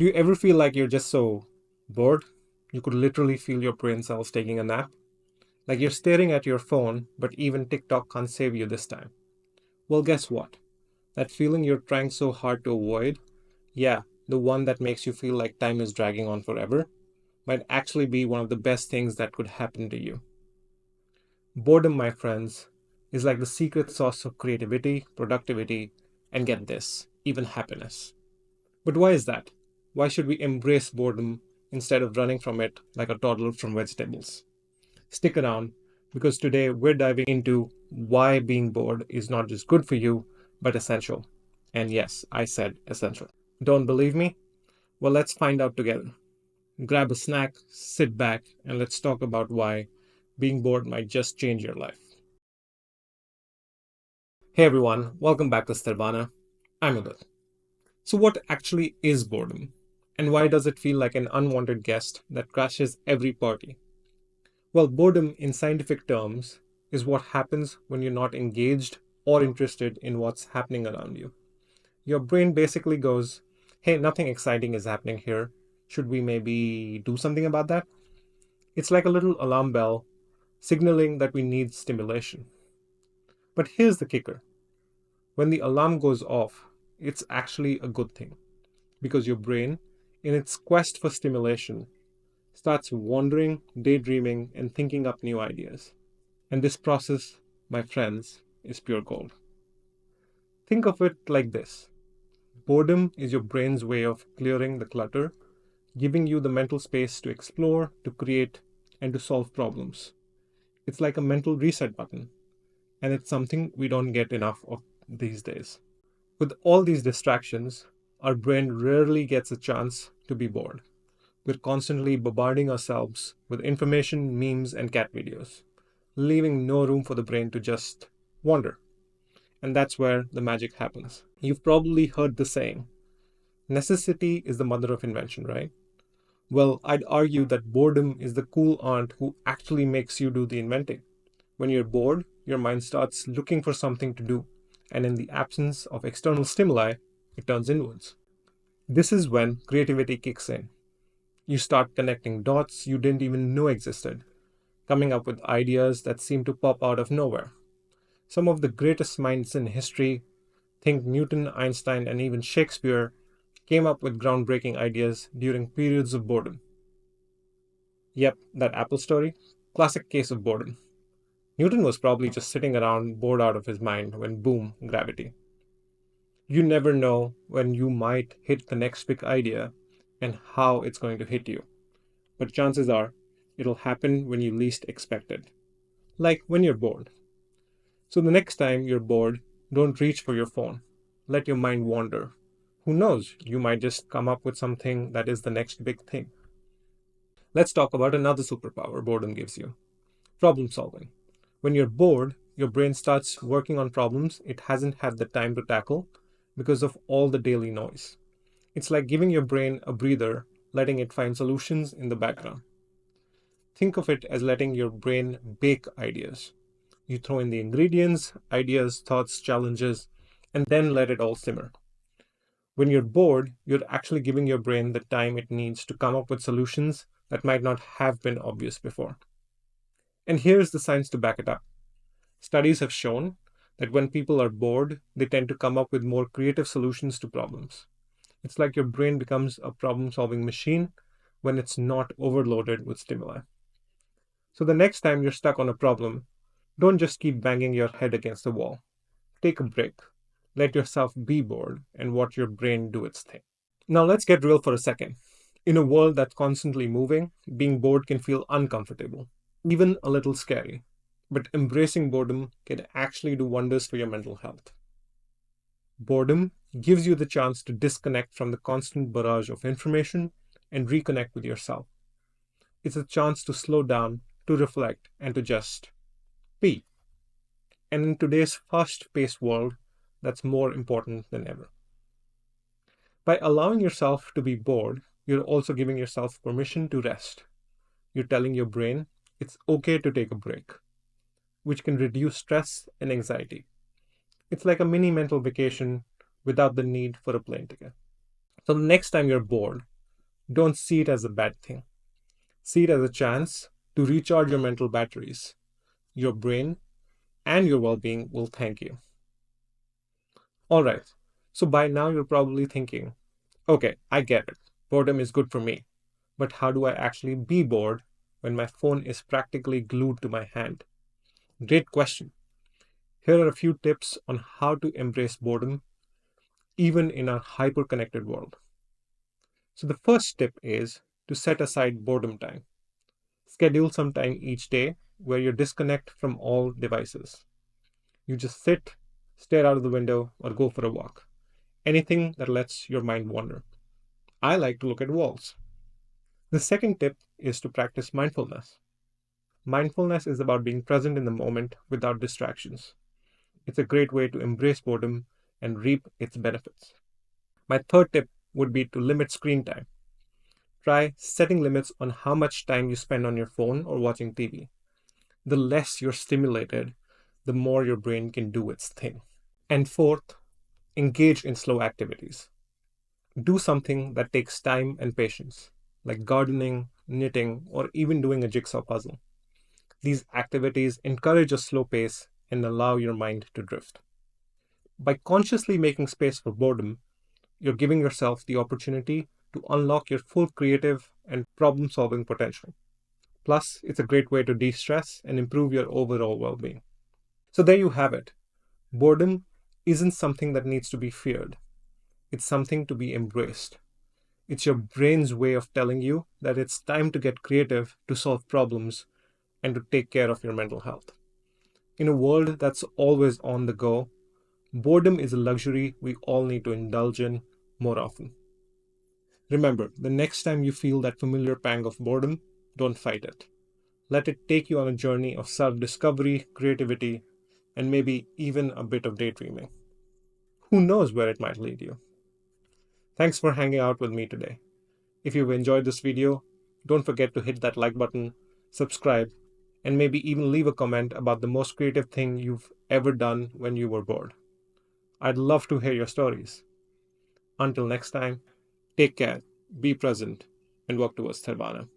Do you ever feel like you're just so bored? You could literally feel your brain cells taking a nap? Like you're staring at your phone, but even TikTok can't save you this time. Well, guess what? That feeling you're trying so hard to avoid, yeah, the one that makes you feel like time is dragging on forever, might actually be one of the best things that could happen to you. Boredom, my friends, is like the secret sauce of creativity, productivity, and get this, even happiness. But why is that? Why should we embrace boredom instead of running from it like a toddler from vegetables? Stick around because today we're diving into why being bored is not just good for you, but essential. And yes, I said essential. Don't believe me? Well, let's find out together. Grab a snack, sit back, and let's talk about why being bored might just change your life. Hey everyone, welcome back to Sthirvana. I'm Udit. So, what actually is boredom? And why does it feel like an unwanted guest that crashes every party? Well, boredom in scientific terms is what happens when you're not engaged or interested in what's happening around you. Your brain basically goes, hey, nothing exciting is happening here. Should we maybe do something about that? It's like a little alarm bell signaling that we need stimulation. But here's the kicker: when the alarm goes off, it's actually a good thing because your brain, in its quest for stimulation, starts wandering, daydreaming, and thinking up new ideas. And this process, my friends, is pure gold. Think of it like this: boredom is your brain's way of clearing the clutter, giving you the mental space to explore, to create, and to solve problems. It's like a mental reset button, and it's something we don't get enough of these days. With all these distractions, our brain rarely gets a chance to be bored. We're constantly bombarding ourselves with information, memes, and cat videos, leaving no room for the brain to just wander. And that's where the magic happens. You've probably heard the saying, necessity is the mother of invention, right? Well, I'd argue that boredom is the cool aunt who actually makes you do the inventing. When you're bored, your mind starts looking for something to do, and in the absence of external stimuli, it turns inwards. This is when creativity kicks in. You start connecting dots you didn't even know existed, coming up with ideas that seem to pop out of nowhere. Some of the greatest minds in history, think Newton, Einstein, and even Shakespeare, came up with groundbreaking ideas during periods of boredom. Yep, that Apple story, classic case of boredom. Newton was probably just sitting around bored out of his mind when boom, gravity. You never know when you might hit the next big idea and how it's going to hit you, but chances are it'll happen when you least expect it, like when you're bored. So the next time you're bored, don't reach for your phone. Let your mind wander. Who knows, you might just come up with something that is the next big thing. Let's talk about another superpower boredom gives you: problem solving. When you're bored, your brain starts working on problems it hasn't had the time to tackle because of all the daily noise. It's like giving your brain a breather, letting it find solutions in the background. Think of it as letting your brain bake ideas. You throw in the ingredients, ideas, thoughts, challenges, and then let it all simmer. When you're bored, you're actually giving your brain the time it needs to come up with solutions that might not have been obvious before. And here's the science to back it up. Studies have shown that when people are bored, they tend to come up with more creative solutions to problems. It's like your brain becomes a problem solving machine when it's not overloaded with stimuli. So the next time you're stuck on a problem, don't just keep banging your head against the wall. Take a break. Let yourself be bored and watch your brain do its thing. Now let's get real for a second. In a world that's constantly moving, being bored can feel uncomfortable, even a little scary. But embracing boredom can actually do wonders for your mental health. Boredom gives you the chance to disconnect from the constant barrage of information and reconnect with yourself. It's a chance to slow down, to reflect, and to just be. And in today's fast paced world, that's more important than ever. By allowing yourself to be bored, you're also giving yourself permission to rest. You're telling your brain it's okay to take a break, which can reduce stress and anxiety. It's like a mini mental vacation without the need for a plane ticket. So the next time you're bored, Don't see it as a bad thing. See it as a chance to recharge your mental batteries. Your brain and your well being will thank you. Alright, so by now you're probably thinking, okay, I get it. Boredom is good for me. But how do I actually be bored when my phone is practically glued to my hand? Great question. Here are a few tips on how to embrace boredom even in our hyper connected world. So, the first tip is to set aside boredom time. Schedule some time each day where you disconnect from all devices. You just sit, stare out of the window, or go for a walk. Anything that lets your mind wander. I like to look at walls. The second tip is to practice mindfulness. Mindfulness is about being present in the moment without distractions. It's a great way to embrace boredom and reap its benefits. My third tip would be to limit screen time. Try setting limits on how much time you spend on your phone or watching TV. The less you're stimulated, the more your brain can do its thing. And fourth, engage in slow activities. Do something that takes time and patience, like gardening, knitting, or even doing a jigsaw puzzle. These activities encourage a slow pace and allow your mind to drift. By consciously making space for boredom, you're giving yourself the opportunity to unlock your full creative and problem solving potential. Plus, it's a great way to de stress and improve your overall well being. So, there you have it. Boredom isn't something that needs to be feared, it's something to be embraced. It's your brain's way of telling you that it's time to get creative to solve problems and to take care of your mental health. In a world that's always on the go, boredom is a luxury we all need to indulge in more often. Remember, the next time you feel that familiar pang of boredom, don't fight it. Let it take you on a journey of self discovery, creativity, and maybe even a bit of daydreaming. Who knows where it might lead you? Thanks for hanging out with me today. If you've enjoyed this video, don't forget to hit that like button, subscribe, and maybe even leave a comment about the most creative thing you've ever done when you were bored. I'd love to hear your stories. Until next time, take care, be present, and work towards Sthirvana.